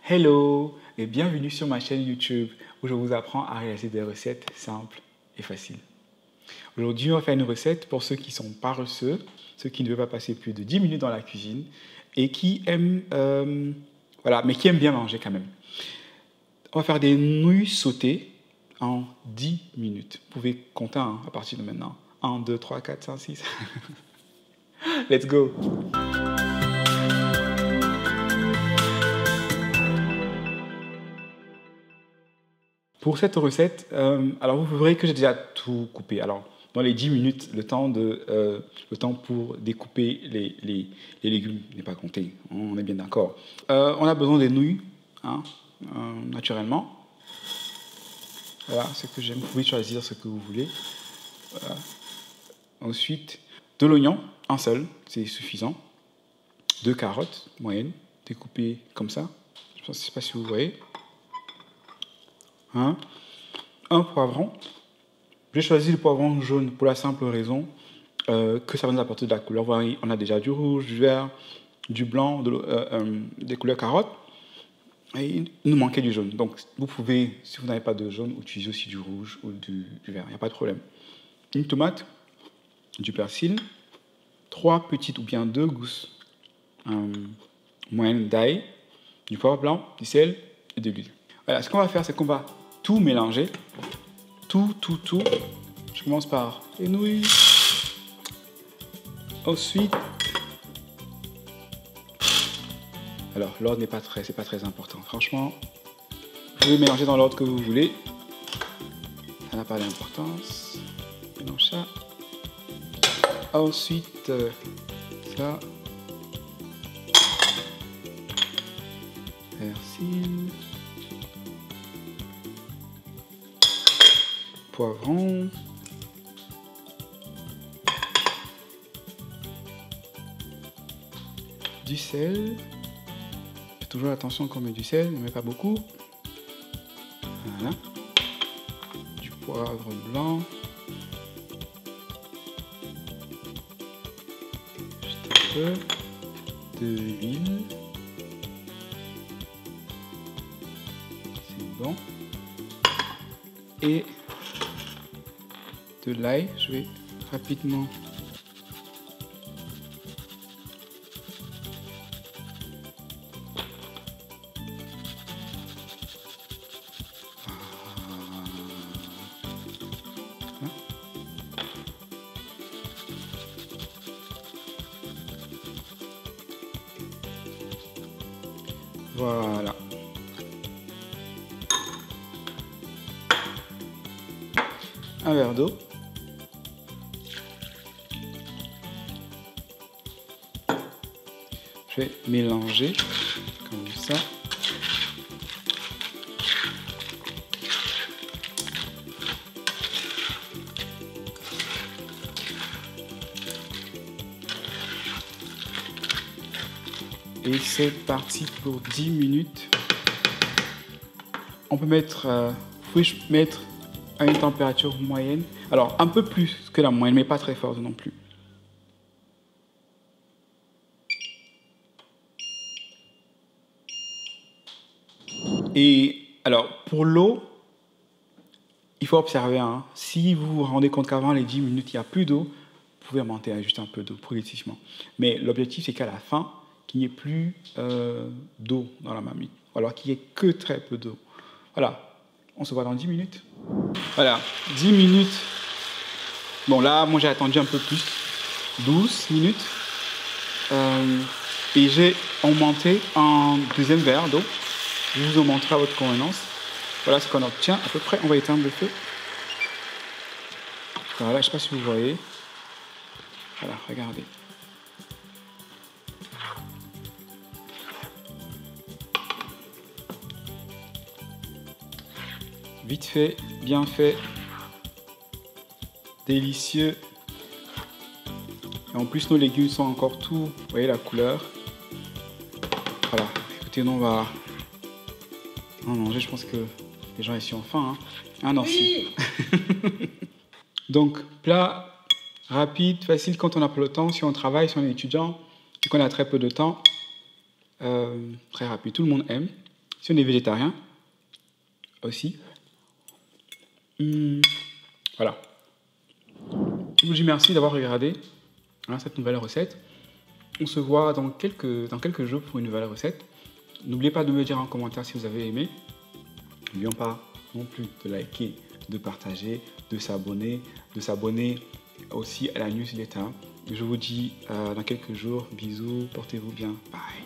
Hello et bienvenue sur ma chaîne YouTube où je vous apprends à réaliser des recettes simples et faciles. Aujourd'hui, on va faire une recette pour ceux qui sont paresseux, ceux qui ne veulent pas passer plus de 10 minutes dans la cuisine et qui aiment, mais qui aiment bien manger quand même. On va faire des nouilles sautées en 10 minutes. Vous pouvez compter à partir de maintenant. 1, 2, 3, 4, 5, 6. Let's go! Pour cette recette, alors vous verrez que j'ai déjà tout coupé. Alors, dans les 10 minutes, le temps pour découper les légumes n'est pas compté. On est bien d'accord. On a besoin des nouilles, naturellement. Voilà, ce que j'aime. Vous pouvez choisir ce que vous voulez. Voilà. Ensuite, de l'oignon, un seul, c'est suffisant. 2 carottes moyennes, découpées comme ça. Je ne sais pas si vous voyez. Un poivron. J'ai choisi le poivron jaune pour la simple raison que ça va nous apporter de la couleur. Vous voyez, on a déjà du rouge, du vert, du blanc, des couleurs carottes. Et il nous manquait du jaune. Donc vous pouvez, si vous n'avez pas de jaune, utiliser aussi du rouge ou du vert. Il n'y a pas de problème. Une tomate, du persil, 3 petites ou bien 2 gousses moyennes d'ail, du poivre blanc, du sel et de l'huile. Voilà, ce qu'on va faire, c'est qu'on va tout mélanger. Tout. Je commence par les nouilles. Ensuite, alors l'ordre c'est pas très important. Franchement, vous pouvez mélanger dans l'ordre que vous voulez. Ça n'a pas d'importance. Mélange ça. Ensuite, ça. Persil. Poivron. Du sel. Faites toujours attention qu'on met du sel, ne met pas beaucoup. Voilà. Du poivre blanc. Juste un peu. De l'huile. C'est bon. Et de l'ail, je vais rapidement voilà. Un verre d'eau. Je vais mélanger comme ça. Et c'est parti pour 10 minutes. On peut mettre, vous pouvez mettre à une température moyenne. Alors, un peu plus que la moyenne, mais pas très forte non plus. Et alors, pour l'eau, il faut observer. Si vous vous rendez compte qu'avant les 10 minutes, il n'y a plus d'eau, vous pouvez monter à juste un peu d'eau progressivement. Mais l'objectif, c'est qu'à la fin, qu'il n'y ait plus d'eau dans la marmite. Ou alors qu'il n'y ait que très peu d'eau. Voilà, on se voit dans 10 minutes. Voilà, 10 minutes. Bon, là, moi, j'ai attendu un peu plus. 12 minutes. Et j'ai augmenté un deuxième verre d'eau. Je vous en montrerai à votre convenance. Voilà ce qu'on obtient à peu près. On va éteindre le feu. Voilà, je ne sais pas si vous voyez. Voilà, regardez. Vite fait, bien fait, délicieux. Et en plus, nos légumes sont encore tout. Vous voyez la couleur. Voilà. Écoutez, nous on va manger. Je pense que les gens ici ont faim. Ah non, si. Donc, plat rapide, facile quand on n'a pas le temps. Si on travaille, si on est étudiant, et qu'on a très peu de temps, très rapide. Tout le monde aime. Si on est végétarien, aussi. Voilà. Je vous dis merci d'avoir regardé cette nouvelle recette. On se voit dans quelques jours pour une nouvelle recette. N'oubliez pas de me dire en commentaire si vous avez aimé. N'oublions pas non plus de liker, de partager, de s'abonner aussi à la newsletter. Je vous dis dans quelques jours, bisous, portez-vous bien, bye.